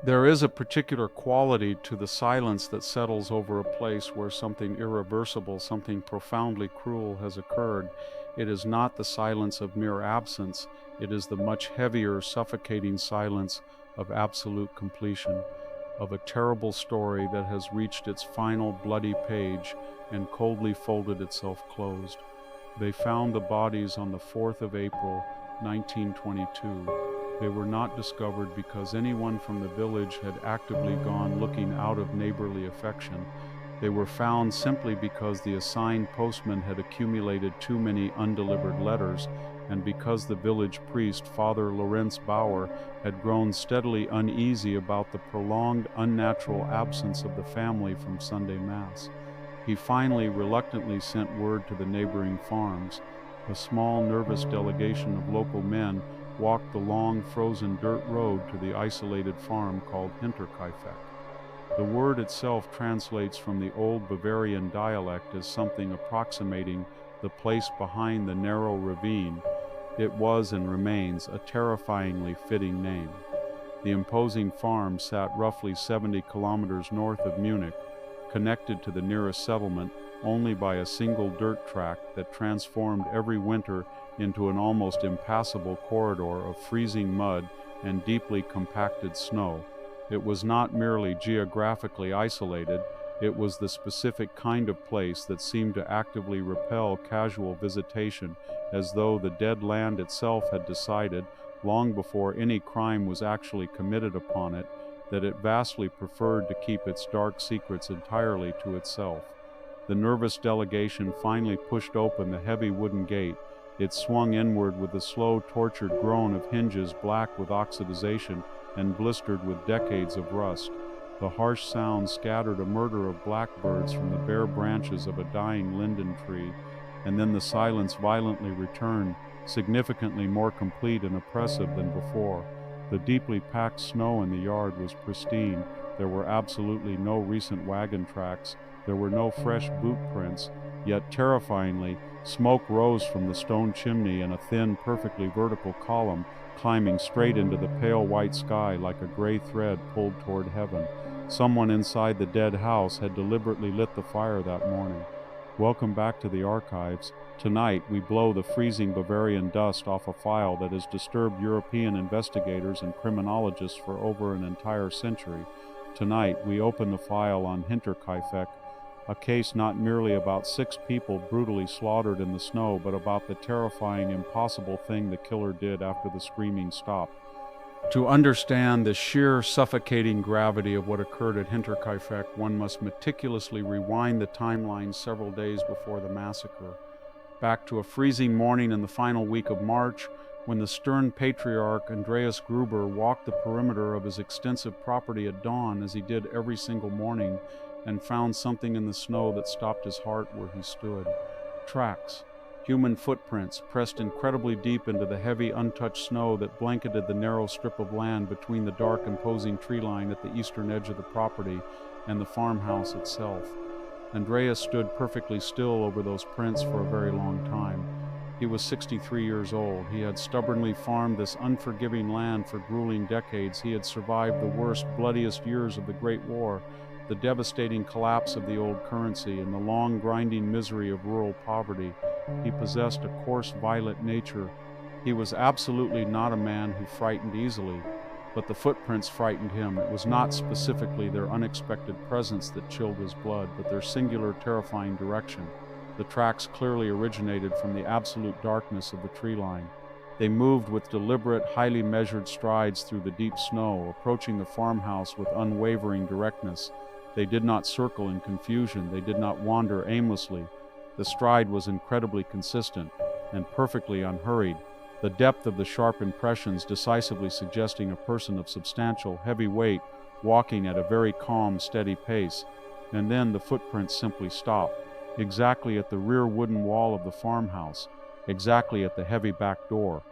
There is a particular quality to the silence that settles over a place where something irreversible, something profoundly cruel has occurred. It is not the silence of mere absence, it is the much heavier, suffocating silence of absolute completion, of a terrible story that has reached its final bloody page and coldly folded itself closed. They found the bodies on the 4th of April, 1922. They were not discovered because anyone from the village had actively gone looking out of neighborly affection. They were found simply because the assigned postman had accumulated too many undelivered letters, and because the village priest, Father Lorenz Bauer, had grown steadily uneasy about the prolonged, unnatural absence of the family from Sunday Mass. He finally reluctantly sent word to the neighboring farms. A small, nervous delegation of local men walked the long, frozen dirt road to the isolated farm called Hinterkaifeck. The word itself translates from the old Bavarian dialect as something approximating the place behind the narrow ravine. It was and remains a terrifyingly fitting name. The imposing farm sat roughly 70 kilometers north of Munich, connected to the nearest settlement only by a single dirt track that transformed every winter into an almost impassable corridor of freezing mud and deeply compacted snow. It was not merely geographically isolated, it was the specific kind of place that seemed to actively repel casual visitation, as though the dead land itself had decided, long before any crime was actually committed upon it, that it vastly preferred to keep its dark secrets entirely to itself. The nervous delegation finally pushed open the heavy wooden gate. It swung inward with the slow, tortured groan of hinges black with oxidization and blistered with decades of rust. The harsh sound scattered a murder of blackbirds from the bare branches of a dying linden tree, and then the silence violently returned, significantly more complete and oppressive than before. The deeply packed snow in the yard was pristine. There were absolutely no recent wagon tracks. There were no fresh boot prints, yet terrifyingly, smoke rose from the stone chimney in a thin, perfectly vertical column, climbing straight into the pale white sky like a gray thread pulled toward heaven. Someone inside the dead house had deliberately lit the fire that morning. Welcome back to the archives. Tonight, we blow the freezing Bavarian dust off a file that has disturbed European investigators and criminologists for over an entire century. Tonight, we open the file on Hinterkaifeck, a case not merely about 6 people brutally slaughtered in the snow, but about the terrifying, impossible thing the killer did after the screaming stopped. To understand the sheer, suffocating gravity of what occurred at Hinterkaifeck, one must meticulously rewind the timeline several days before the massacre, back to a freezing morning in the final week of March, when the stern patriarch Andreas Gruber walked the perimeter of his extensive property at dawn, as he did every single morning, and found something in the snow that stopped his heart where he stood. Tracks. Human footprints pressed incredibly deep into the heavy, untouched snow that blanketed the narrow strip of land between the dark, imposing tree line at the eastern edge of the property and the farmhouse itself. Andreas stood perfectly still over those prints for a very long time. He was 63 years old. He had stubbornly farmed this unforgiving land for grueling decades. He had survived the worst, bloodiest years of the Great War, the devastating collapse of the old currency, and the long, grinding misery of rural poverty. He possessed a coarse, violent nature. He was absolutely not a man who frightened easily, but the footprints frightened him. It was not specifically their unexpected presence that chilled his blood, but their singular, terrifying direction. The tracks clearly originated from the absolute darkness of the tree line. They moved with deliberate, highly measured strides through the deep snow, approaching the farmhouse with unwavering directness. They did not circle in confusion. They did not wander aimlessly. The stride was incredibly consistent and perfectly unhurried, the depth of the sharp impressions decisively suggesting a person of substantial, heavy weight walking at a very calm, steady pace. And then the footprints simply stopped, exactly at the rear wooden wall of the farmhouse, exactly at the heavy back door.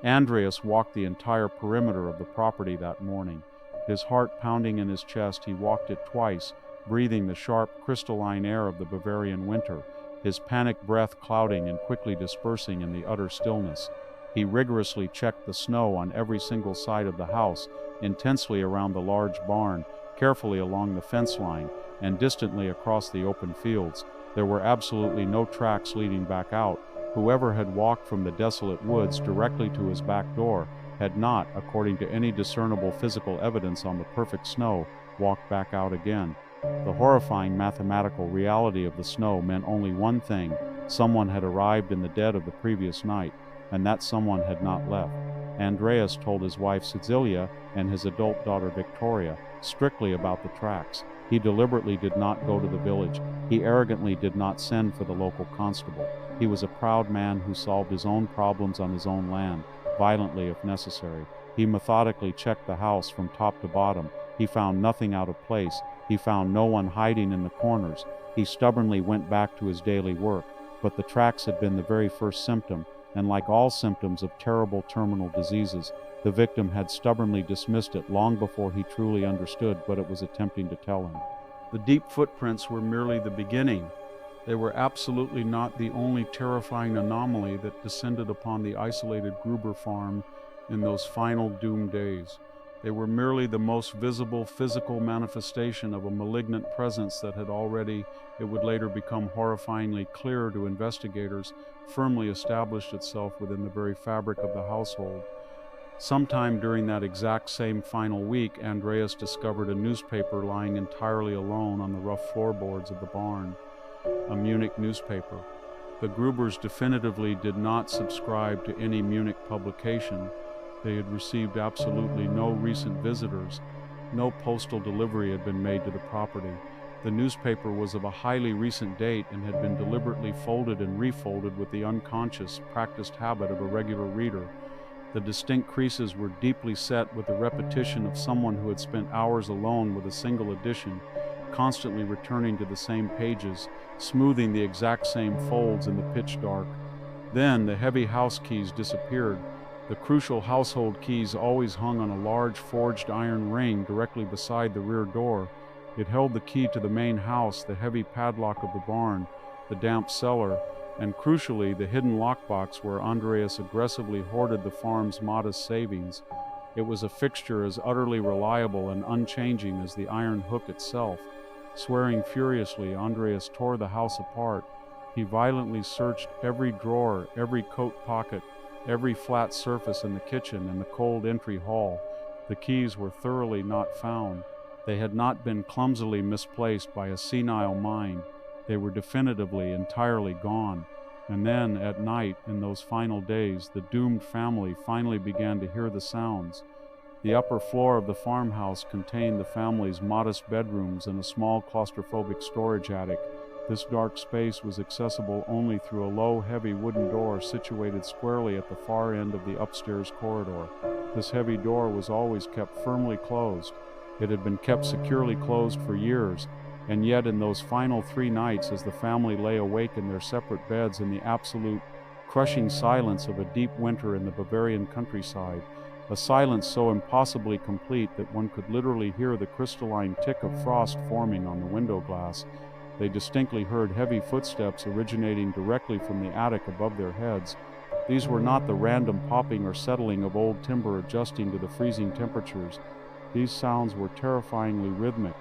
Andreas walked the entire perimeter of the property that morning. His heart pounding in his chest, he walked it twice, breathing the sharp, crystalline air of the Bavarian winter, his panicked breath clouding and quickly dispersing in the utter stillness. He rigorously checked the snow on every single side of the house, intensely around the large barn, carefully along the fence line, and distantly across the open fields. There were absolutely no tracks leading back out. Whoever had walked from the desolate woods directly to his back door had not, according to any discernible physical evidence on the perfect snow, walked back out again. The horrifying mathematical reality of the snow meant only one thing: someone had arrived in the dead of the previous night, and that someone had not left. Andreas told his wife Cecilia and his adult daughter Victoria strictly about the tracks. He deliberately did not go to the village. He arrogantly did not send for the local constable. He was a proud man who solved his own problems on his own land, violently if necessary. He methodically checked the house from top to bottom. He found nothing out of place. He found no one hiding in the corners. He stubbornly went back to his daily work. But the tracks had been the very first symptom, and like all symptoms of terrible terminal diseases, the victim had stubbornly dismissed it long before he truly understood what it was attempting to tell him. The deep footprints were merely the beginning. They were absolutely not the only terrifying anomaly that descended upon the isolated Gruber farm in those final doomed days. They were merely the most visible physical manifestation of a malignant presence that had already, it would later become horrifyingly clear to investigators, firmly established itself within the very fabric of the household. Sometime during that exact same final week, Andreas discovered a newspaper lying entirely alone on the rough floorboards of the barn. A Munich newspaper. The Grubers definitively did not subscribe to any Munich publication. They had received absolutely no recent visitors. No postal delivery had been made to the property. The newspaper was of a highly recent date and had been deliberately folded and refolded with the unconscious, practiced habit of a regular reader. The distinct creases were deeply set with the repetition of someone who had spent hours alone with a single edition, constantly returning to the same pages, smoothing the exact same folds in the pitch dark. Then the heavy house keys disappeared. The crucial household keys always hung on a large forged iron ring directly beside the rear door. It held the key to the main house, the heavy padlock of the barn, the damp cellar, and crucially the hidden lockbox where Andreas aggressively hoarded the farm's modest savings. It was a fixture as utterly reliable and unchanging as the iron hook itself. Swearing furiously, Andreas tore the house apart. He violently searched every drawer, every coat pocket, every flat surface in the kitchen and the cold entry hall. The keys were thoroughly not found. They had not been clumsily misplaced by a senile mind. They were definitively, entirely gone. And then, at night, in those final days, the doomed family finally began to hear the sounds. The upper floor of the farmhouse contained the family's modest bedrooms and a small claustrophobic storage attic. This dark space was accessible only through a low, heavy wooden door situated squarely at the far end of the upstairs corridor. This heavy door was always kept firmly closed. It had been kept securely closed for years, and yet in those final 3 nights, as the family lay awake in their separate beds in the absolute, crushing silence of a deep winter in the Bavarian countryside, a silence so impossibly complete that one could literally hear the crystalline tick of frost forming on the window glass, they distinctly heard heavy footsteps originating directly from the attic above their heads. These were not the random popping or settling of old timber adjusting to the freezing temperatures. These sounds were terrifyingly rhythmic.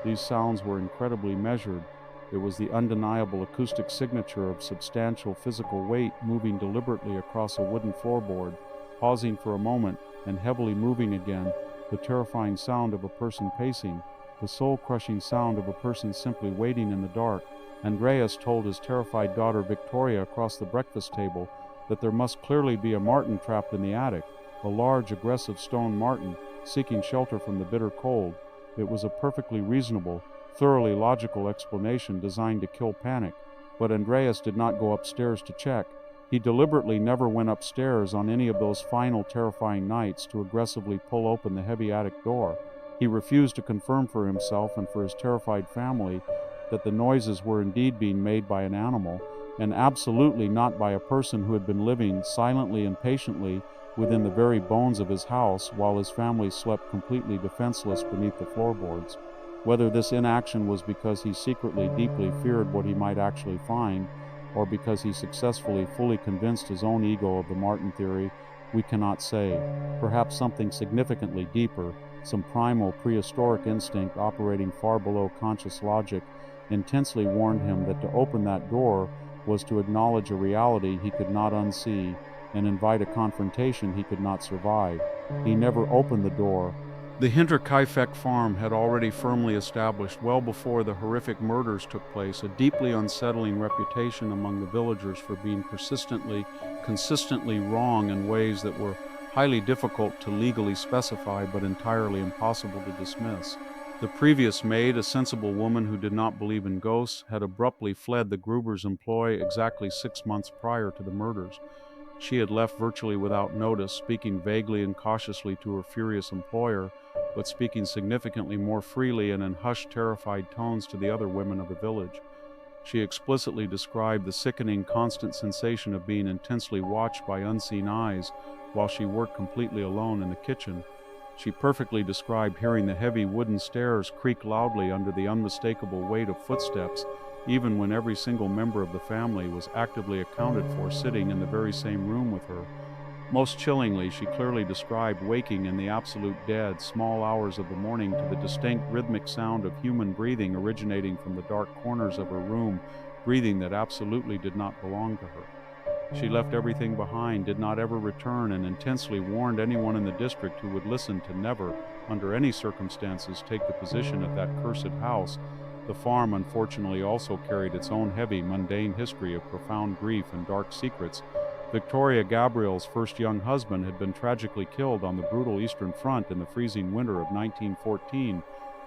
These sounds were incredibly measured. It was the undeniable acoustic signature of substantial physical weight moving deliberately across a wooden floorboard, pausing for a moment and heavily moving again, the terrifying sound of a person pacing, the soul-crushing sound of a person simply waiting in the dark. Andreas told his terrified daughter Victoria across the breakfast table that there must clearly be a marten trapped in the attic, a large, aggressive stone marten, seeking shelter from the bitter cold. It was a perfectly reasonable, thoroughly logical explanation designed to kill panic, but Andreas did not go upstairs to check. He deliberately never went upstairs on any of those final terrifying nights to aggressively pull open the heavy attic door. He refused to confirm for himself and for his terrified family that the noises were indeed being made by an animal, and absolutely not by a person who had been living silently and patiently within the very bones of his house while his family slept completely defenseless beneath the floorboards. Whether this inaction was because he secretly deeply feared what he might actually find, or because he successfully fully convinced his own ego of the Martin theory, we cannot say. Perhaps something significantly deeper, some primal prehistoric instinct operating far below conscious logic, intensely warned him that to open that door was to acknowledge a reality he could not unsee and invite a confrontation he could not survive. He never opened the door. The Hinterkaifeck farm had already firmly established, well before the horrific murders took place, a deeply unsettling reputation among the villagers for being consistently wrong in ways that were highly difficult to legally specify but entirely impossible to dismiss. The previous maid, a sensible woman who did not believe in ghosts, had abruptly fled the Grubers' employ exactly 6 months prior to the murders. She had left virtually without notice, speaking vaguely and cautiously to her furious employer, but speaking significantly more freely and in hushed, terrified tones to the other women of the village. She explicitly described the sickening, constant sensation of being intensely watched by unseen eyes while she worked completely alone in the kitchen. She perfectly described hearing the heavy wooden stairs creak loudly under the unmistakable weight of footsteps, even when every single member of the family was actively accounted for sitting in the very same room with her. Most chillingly, she clearly described waking in the absolute dead, small hours of the morning to the distinct rhythmic sound of human breathing originating from the dark corners of her room, breathing that absolutely did not belong to her. She left everything behind, did not ever return, and intensely warned anyone in the district who would listen to never, under any circumstances, take the position at that cursed house. The farm, unfortunately, also carried its own heavy, mundane history of profound grief and dark secrets. Victoria Gabriel's first young husband had been tragically killed on the brutal Eastern Front in the freezing winter of 1914.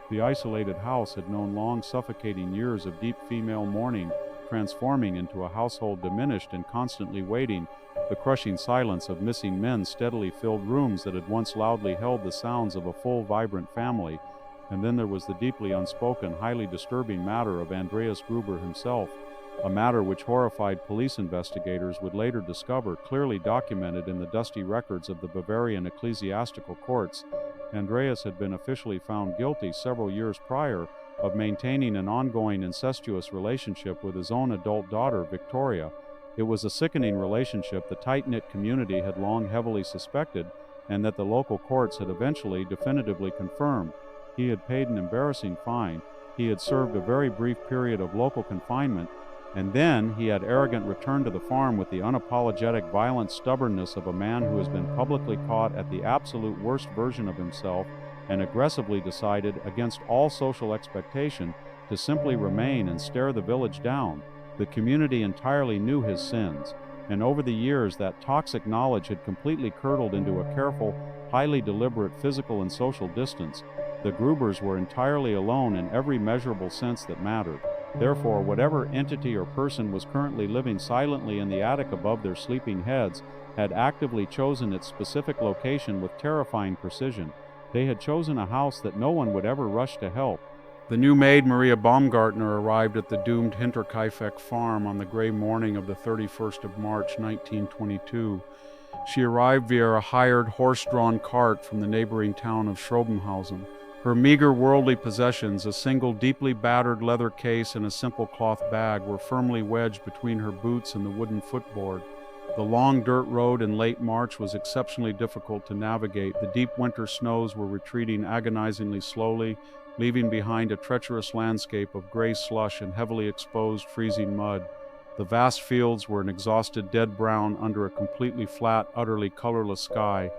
The isolated house had known long, suffocating years of deep female mourning, transforming into a household diminished and constantly waiting. The crushing silence of missing men steadily filled rooms that had once loudly held the sounds of a full, vibrant family. And then there was the deeply unspoken, highly disturbing matter of Andreas Gruber himself, a matter which horrified police investigators would later discover, clearly documented in the dusty records of the Bavarian ecclesiastical courts. Andreas had been officially found guilty several years prior of maintaining an ongoing incestuous relationship with his own adult daughter, Victoria. It was a sickening relationship the tight-knit community had long heavily suspected, and that the local courts had eventually definitively confirmed. He had paid an embarrassing fine, he had served a very brief period of local confinement, and then he had arrogant returned to the farm with the unapologetic violent stubbornness of a man who has been publicly caught at the absolute worst version of himself and aggressively decided, against all social expectation, to simply remain and stare the village down. The community entirely knew his sins, and over the years that toxic knowledge had completely curdled into a careful, highly deliberate physical and social distance. The Grubers were entirely alone in every measurable sense that mattered. Therefore, whatever entity or person was currently living silently in the attic above their sleeping heads had actively chosen its specific location with terrifying precision. They had chosen a house that no one would ever rush to help. The new maid, Maria Baumgartner, arrived at the doomed Hinterkaifeck farm on the gray morning of the 31st of March, 1922. She arrived via a hired horse-drawn cart from the neighboring town of Schrobenhausen. Her meager worldly possessions, a single deeply battered leather case and a simple cloth bag, were firmly wedged between her boots and the wooden footboard. The long dirt road in late March was exceptionally difficult to navigate. The deep winter snows were retreating agonizingly slowly, leaving behind a treacherous landscape of gray slush and heavily exposed freezing mud. The vast fields were an exhausted dead brown under a completely flat, utterly colorless sky.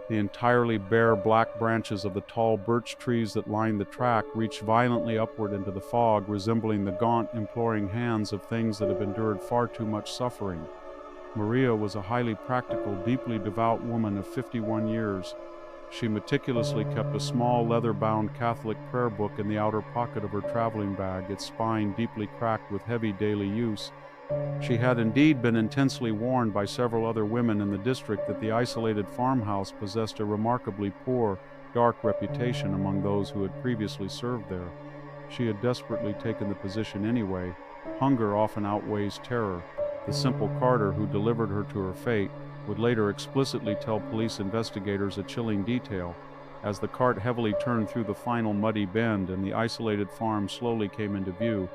The entirely bare black branches of the tall birch trees that lined the track reached violently upward into the fog, resembling the gaunt, imploring hands of things that have endured far too much suffering. Maria was a highly practical, deeply devout woman of 51 years. She meticulously kept a small, leather-bound Catholic prayer book in the outer pocket of her traveling bag, its spine deeply cracked with heavy daily use. She had indeed been intensely warned by several other women in the district that the isolated farmhouse possessed a remarkably poor, dark reputation among those who had previously served there. She had desperately taken the position anyway. Hunger often outweighs terror. The simple carter who delivered her to her fate would later explicitly tell police investigators a chilling detail. As the cart heavily turned through the final muddy bend and the isolated farm slowly came into view,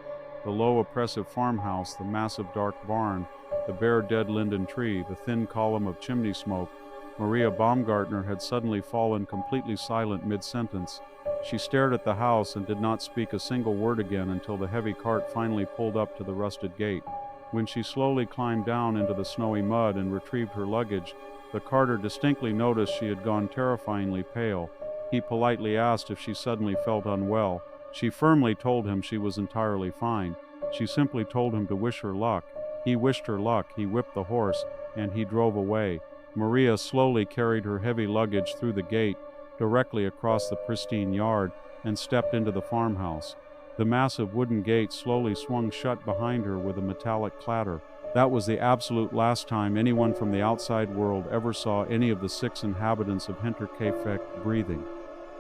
The low, oppressive farmhouse, the massive dark barn, the bare dead linden tree, the thin column of chimney smoke. Maria Baumgartner had suddenly fallen completely silent mid-sentence. She stared at the house and did not speak a single word again until the heavy cart finally pulled up to the rusted gate. When she slowly climbed down into the snowy mud and retrieved her luggage, the carter distinctly noticed she had gone terrifyingly pale. He politely asked if she suddenly felt unwell. She firmly told him she was entirely fine. She simply told him to wish her luck. He wished her luck, he whipped the horse, and he drove away. Maria slowly carried her heavy luggage through the gate, directly across the pristine yard, and stepped into the farmhouse. The massive wooden gate slowly swung shut behind her with a metallic clatter. That was the absolute last time anyone from the outside world ever saw any of the 6 inhabitants of Hinterkaifeck breathing.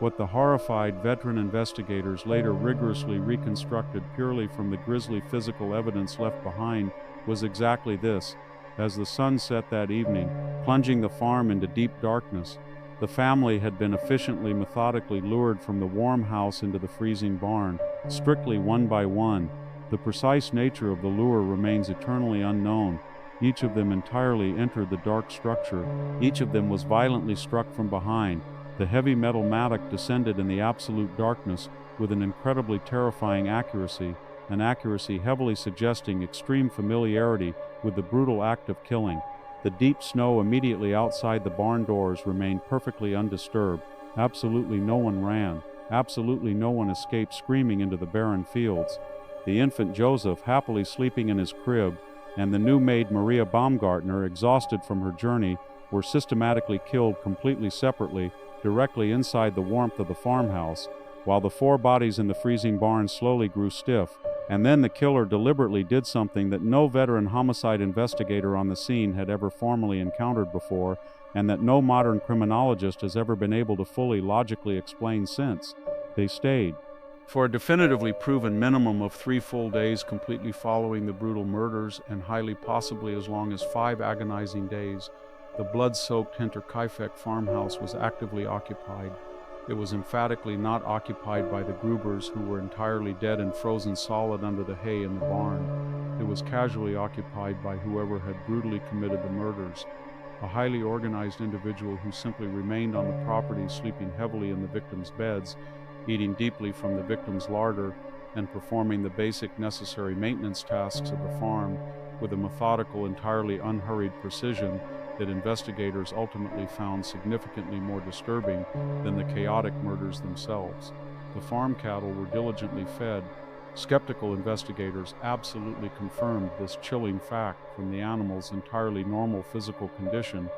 What the horrified veteran investigators later rigorously reconstructed purely from the grisly physical evidence left behind was exactly this. As the sun set that evening, plunging the farm into deep darkness, the family had been efficiently, methodically lured from the warm house into the freezing barn, strictly one by one. The precise nature of the lure remains eternally unknown. Each of them entirely entered the dark structure. Each of them was violently struck from behind. The heavy metal mattock descended in the absolute darkness with an incredibly terrifying accuracy, an accuracy heavily suggesting extreme familiarity with the brutal act of killing. The deep snow immediately outside the barn doors remained perfectly undisturbed. Absolutely no one ran. Absolutely no one escaped screaming into the barren fields. The infant Joseph, happily sleeping in his crib, and the new maid Maria Baumgartner, exhausted from her journey, were systematically killed completely separately, directly inside the warmth of the farmhouse, while the 4 bodies in the freezing barn slowly grew stiff. And then the killer deliberately did something that no veteran homicide investigator on the scene had ever formally encountered before, and that no modern criminologist has ever been able to fully logically explain since. They stayed. For a definitively proven minimum of 3 full days completely following the brutal murders, and highly possibly as long as 5 agonizing days, the blood-soaked Hinterkaifeck farmhouse was actively occupied. It was emphatically not occupied by the Grubers, who were entirely dead and frozen solid under the hay in the barn. It was casually occupied by whoever had brutally committed the murders, a highly organized individual who simply remained on the property, sleeping heavily in the victims' beds, eating deeply from the victims' larder, and performing the basic necessary maintenance tasks of the farm with a methodical, entirely unhurried precision that investigators ultimately found significantly more disturbing than the chaotic murders themselves. The farm cattle were diligently fed. Skeptical investigators absolutely confirmed this chilling fact from the animals' entirely normal physical condition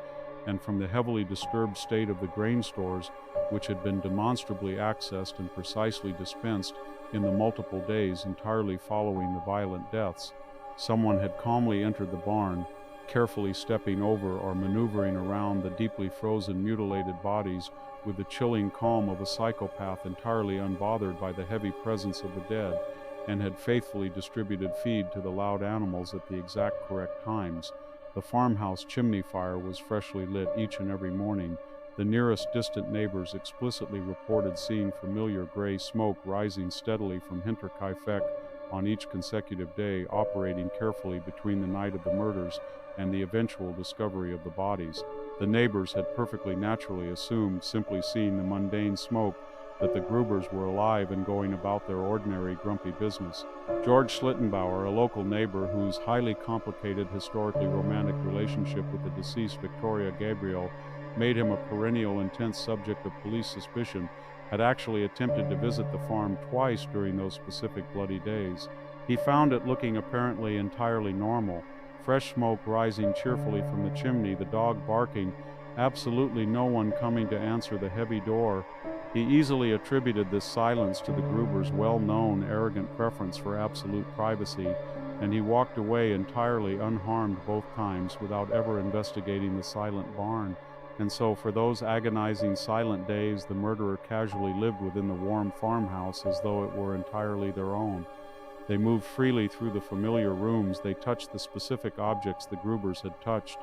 and from the heavily disturbed state of the grain stores, which had been demonstrably accessed and precisely dispensed in the multiple days entirely following the violent deaths. Someone had calmly entered the barn, carefully stepping over or maneuvering around the deeply frozen, mutilated bodies with the chilling calm of a psychopath entirely unbothered by the heavy presence of the dead, and had faithfully distributed feed to the loud animals at the exact correct times. The farmhouse chimney fire was freshly lit each and every morning. The nearest distant neighbors explicitly reported seeing familiar gray smoke rising steadily from Hinterkaifeck on each consecutive day, operating carefully between the night of the murders and the eventual discovery of the bodies. The neighbors had perfectly naturally assumed, simply seeing the mundane smoke, that the Grubers were alive and going about their ordinary grumpy business. George Schlittenbauer, a local neighbor whose highly complicated, historically romantic relationship with the deceased Victoria Gabriel made him a perennial intense subject of police suspicion, had actually attempted to visit the farm twice during those specific bloody days. He found it looking apparently entirely normal. Fresh smoke rising cheerfully from the chimney, the dog barking, absolutely no one coming to answer the heavy door. He easily attributed this silence to the Grubers' well-known arrogant preference for absolute privacy, and he walked away entirely unharmed both times without ever investigating the silent barn. And so for those agonizing silent days, the murderer casually lived within the warm farmhouse as though it were entirely their own. They moved freely through the familiar rooms. They touched the specific objects the Grubers had touched.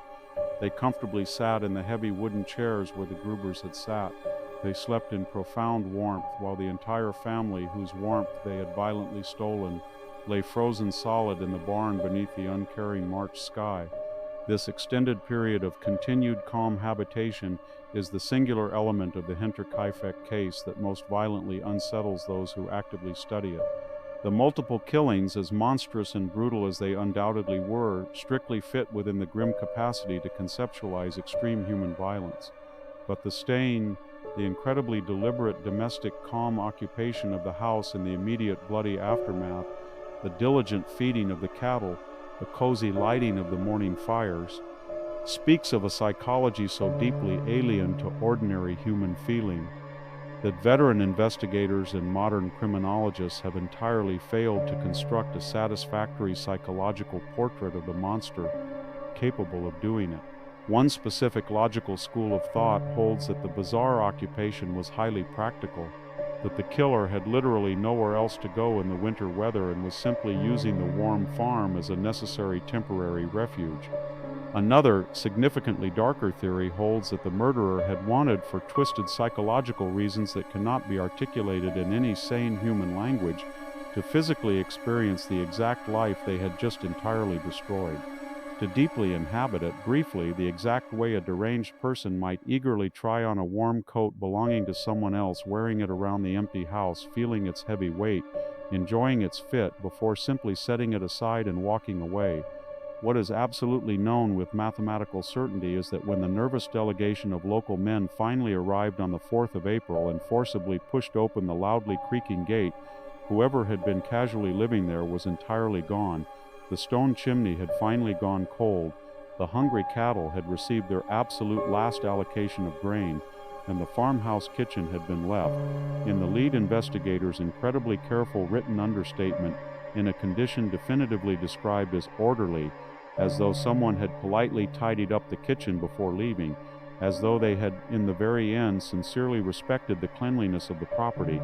They comfortably sat in the heavy wooden chairs where the Grubers had sat. They slept in profound warmth, while the entire family, whose warmth they had violently stolen, lay frozen solid in the barn beneath the uncaring March sky. This extended period of continued calm habitation is the singular element of the Hinterkaifeck case that most violently unsettles those who actively study it. The multiple killings, as monstrous and brutal as they undoubtedly were, strictly fit within the grim capacity to conceptualize extreme human violence. But the stain, the incredibly deliberate domestic calm occupation of the house in the immediate bloody aftermath, the diligent feeding of the cattle, the cozy lighting of the morning fires, speaks of a psychology so deeply alien to ordinary human feeling that veteran investigators and modern criminologists have entirely failed to construct a satisfactory psychological portrait of the monster capable of doing it. One specific logical school of thought holds that the bizarre occupation was highly practical, that the killer had literally nowhere else to go in the winter weather and was simply using the warm farm as a necessary temporary refuge. Another, significantly darker theory holds that the murderer had wanted, for twisted psychological reasons that cannot be articulated in any sane human language, to physically experience the exact life they had just entirely destroyed. To deeply inhabit it, briefly, the exact way a deranged person might eagerly try on a warm coat belonging to someone else, wearing it around the empty house, feeling its heavy weight, enjoying its fit, before simply setting it aside and walking away. What is absolutely known with mathematical certainty is that when the nervous delegation of local men finally arrived on the 4th of April and forcibly pushed open the loudly creaking gate, whoever had been casually living there was entirely gone. The stone chimney had finally gone cold, the hungry cattle had received their absolute last allocation of grain, and the farmhouse kitchen had been left, in the lead investigator's incredibly careful written understatement, in a condition definitively described as orderly, as though someone had politely tidied up the kitchen before leaving, as though they had, in the very end, sincerely respected the cleanliness of the property.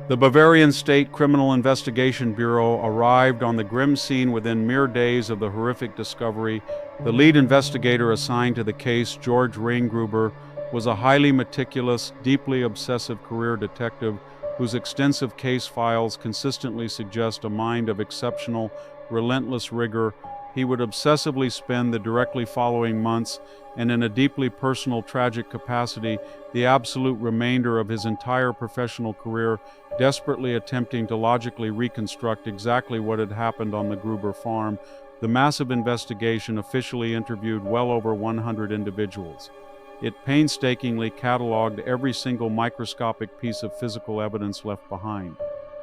The Bavarian State Criminal Investigation Bureau arrived on the grim scene within mere days of the horrific discovery. The lead investigator assigned to the case, George Reingruber, was a highly meticulous, deeply obsessive career detective whose extensive case files consistently suggest a mind of exceptional, relentless rigor. He would obsessively spend the directly following months, and in a deeply personal, tragic capacity, the absolute remainder of his entire professional career, desperately attempting to logically reconstruct exactly what had happened on the Gruber farm. The massive investigation officially interviewed well over 100 individuals. It painstakingly cataloged every single microscopic piece of physical evidence left behind.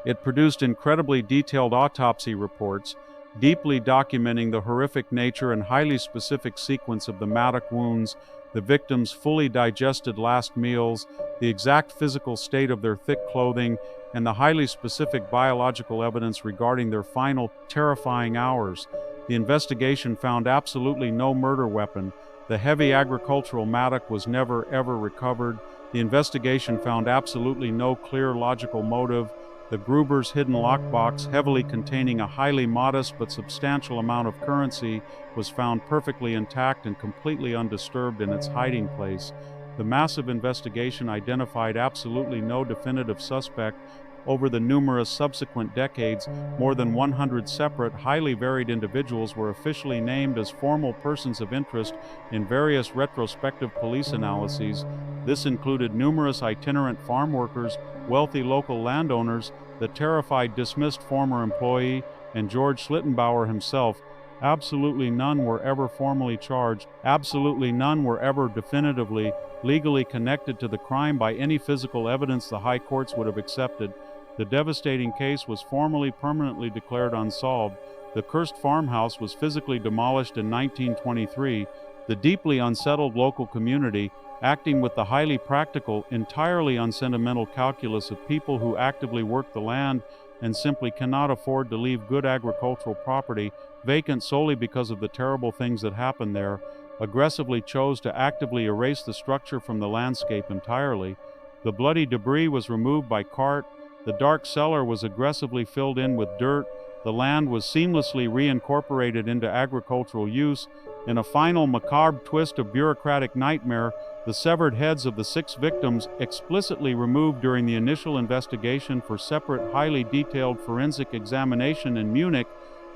It produced incredibly detailed autopsy reports, deeply documenting the horrific nature and highly specific sequence of the mattock wounds, the victims' fully digested last meals, the exact physical state of their thick clothing, and the highly specific biological evidence regarding their final, terrifying hours. The investigation found absolutely no murder weapon. The heavy agricultural mattock was never, ever recovered. The investigation found absolutely no clear logical motive. The Gruber's hidden lockbox, heavily containing a highly modest but substantial amount of currency, was found perfectly intact and completely undisturbed in its hiding place. The massive investigation identified absolutely no definitive suspect. Over the numerous subsequent decades, more than 100 separate, highly varied individuals were officially named as formal persons of interest in various retrospective police analyses. This included numerous itinerant farm workers, wealthy local landowners, the terrified dismissed former employee, and George Schlittenbauer himself. Absolutely none were ever formally charged. Absolutely none were ever definitively, legally connected to the crime by any physical evidence the high courts would have accepted. The devastating case was formally permanently declared unsolved. The cursed farmhouse was physically demolished in 1923. The deeply unsettled local community, acting with the highly practical, entirely unsentimental calculus of people who actively work the land and simply cannot afford to leave good agricultural property vacant solely because of the terrible things that happened there, aggressively chose to actively erase the structure from the landscape entirely. The bloody debris was removed by cart. The dark cellar was aggressively filled in with dirt. The land was seamlessly reincorporated into agricultural use, In a final macabre twist of bureaucratic nightmare, the severed heads of the 6 victims, explicitly removed during the initial investigation for separate, highly detailed forensic examination in Munich,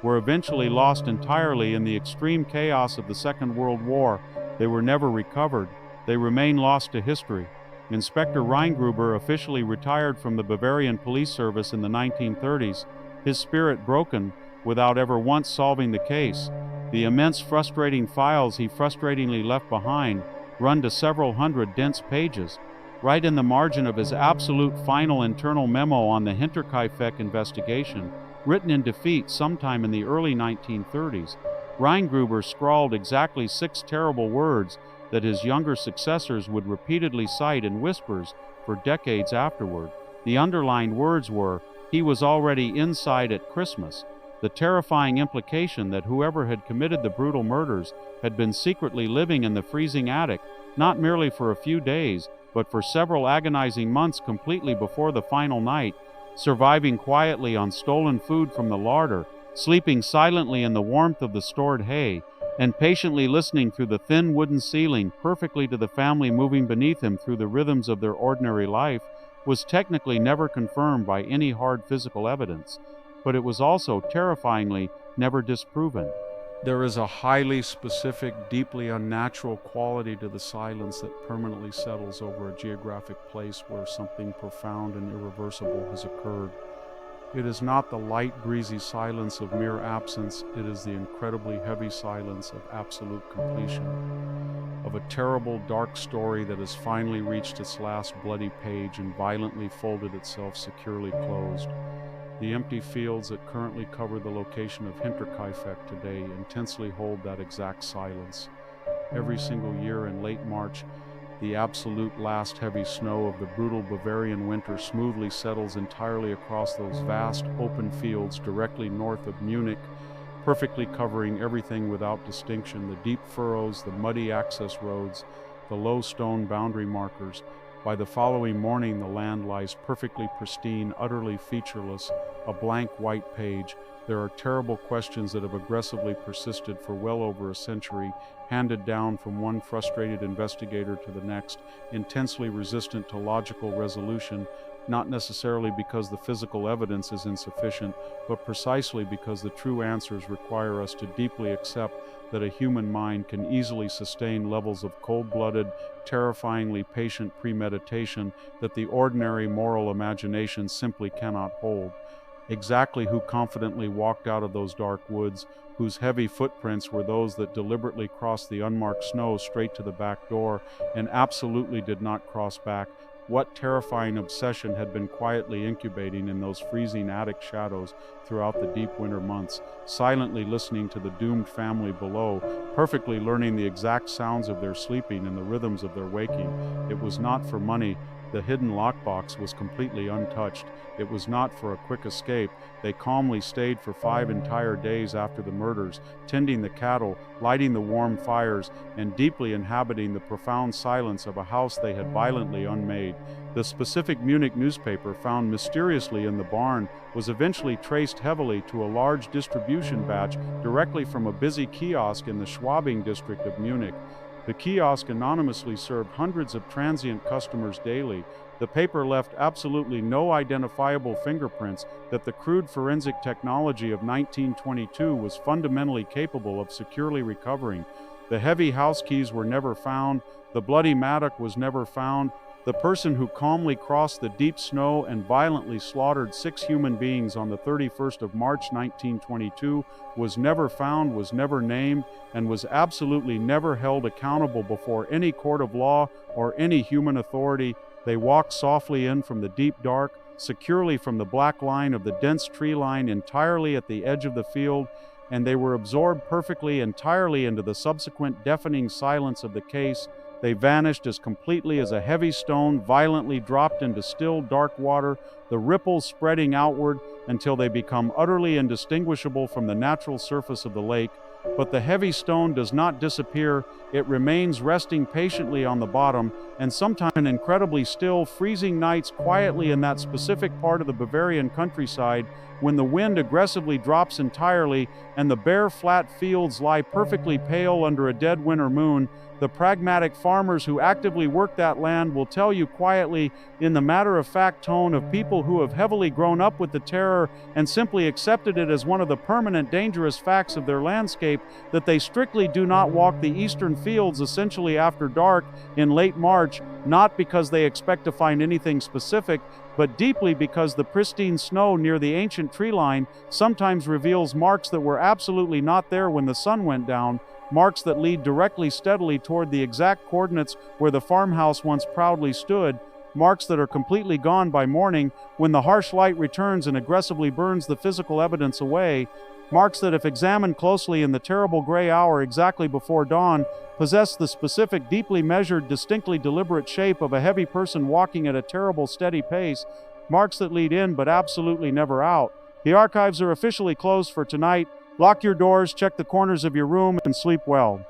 were eventually lost entirely in the extreme chaos of the Second World War. They were never recovered. They remain lost to history. Inspector Reingruber officially retired from the Bavarian police service in the 1930s, his spirit broken, without ever once solving the case. The immense frustrating files he frustratingly left behind run to several hundred dense pages. Right in the margin of his absolute final internal memo on the Hinterkaifeck investigation, written in defeat sometime in the early 1930s, Reingruber scrawled exactly 6 terrible words that his younger successors would repeatedly cite in whispers for decades afterward. The underlined words were, "He was already inside at Christmas," the terrifying implication that whoever had committed the brutal murders had been secretly living in the freezing attic, not merely for a few days, but for several agonizing months completely before the final night, surviving quietly on stolen food from the larder, sleeping silently in the warmth of the stored hay, and patiently listening through the thin wooden ceiling perfectly to the family moving beneath him through the rhythms of their ordinary life, was technically never confirmed by any hard physical evidence, but it was also terrifyingly never disproven. There is a highly specific, deeply unnatural quality to the silence that permanently settles over a geographic place where something profound and irreversible has occurred. It is not the light, breezy silence of mere absence, it is the incredibly heavy silence of absolute completion, of a terrible, dark story that has finally reached its last bloody page and violently folded itself securely closed. The empty fields that currently cover the location of Hinterkaifeck today intensely hold that exact silence. Every single year in late March, the absolute last heavy snow of the brutal Bavarian winter smoothly settles entirely across those vast open fields directly north of Munich, perfectly covering everything without distinction, the deep furrows, the muddy access roads, the low stone boundary markers. By the following morning, the land lies perfectly pristine, utterly featureless, a blank white page. There are terrible questions that have aggressively persisted for well over a century, handed down from one frustrated investigator to the next, intensely resistant to logical resolution, not necessarily because the physical evidence is insufficient, but precisely because the true answers require us to deeply accept that a human mind can easily sustain levels of cold-blooded, terrifyingly patient premeditation that the ordinary moral imagination simply cannot hold. Exactly who confidently walked out of those dark woods, whose heavy footprints were those that deliberately crossed the unmarked snow straight to the back door and absolutely did not cross back, what terrifying obsession had been quietly incubating in those freezing attic shadows throughout the deep winter months, silently listening to the doomed family below, perfectly learning the exact sounds of their sleeping and the rhythms of their waking. It was not for money. The hidden lockbox was completely untouched. It was not for a quick escape. They calmly stayed for 5 entire days after the murders, tending the cattle, lighting the warm fires, and deeply inhabiting the profound silence of a house they had violently unmade. The specific Munich newspaper found mysteriously in the barn was eventually traced heavily to a large distribution batch directly from a busy kiosk in the Schwabing district of Munich. The kiosk anonymously served hundreds of transient customers daily. The paper left absolutely no identifiable fingerprints that the crude forensic technology of 1922 was fundamentally capable of securely recovering. The heavy house keys were never found. The bloody mattock was never found. The person who calmly crossed the deep snow and violently slaughtered 6 human beings on the 31st of March 1922 was never found, was never named, and was absolutely never held accountable before any court of law or any human authority. They walked softly in from the deep dark, securely from the black line of the dense tree line entirely at the edge of the field, and they were absorbed perfectly entirely into the subsequent deafening silence of the case. They vanished as completely as a heavy stone violently dropped into still dark water, the ripples spreading outward until they become utterly indistinguishable from the natural surface of the lake. But the heavy stone does not disappear. It remains resting patiently on the bottom, and sometimes in incredibly still, freezing nights quietly in that specific part of the Bavarian countryside, when the wind aggressively drops entirely and the bare flat fields lie perfectly pale under a dead winter moon, the pragmatic farmers who actively work that land will tell you quietly, in the matter-of-fact tone of people who have heavily grown up with the terror and simply accepted it as one of the permanent dangerous facts of their landscape, that they strictly do not walk the eastern fields essentially after dark in late March, not because they expect to find anything specific, but deeply because the pristine snow near the ancient tree line sometimes reveals marks that were absolutely not there when the sun went down, marks that lead directly steadily toward the exact coordinates where the farmhouse once proudly stood, marks that are completely gone by morning when the harsh light returns and aggressively burns the physical evidence away, marks that, if examined closely in the terrible gray hour exactly before dawn, possess the specific, deeply measured, distinctly deliberate shape of a heavy person walking at a terrible steady pace, marks that lead in but absolutely never out. The archives are officially closed for tonight. Lock your doors, check the corners of your room, and sleep well.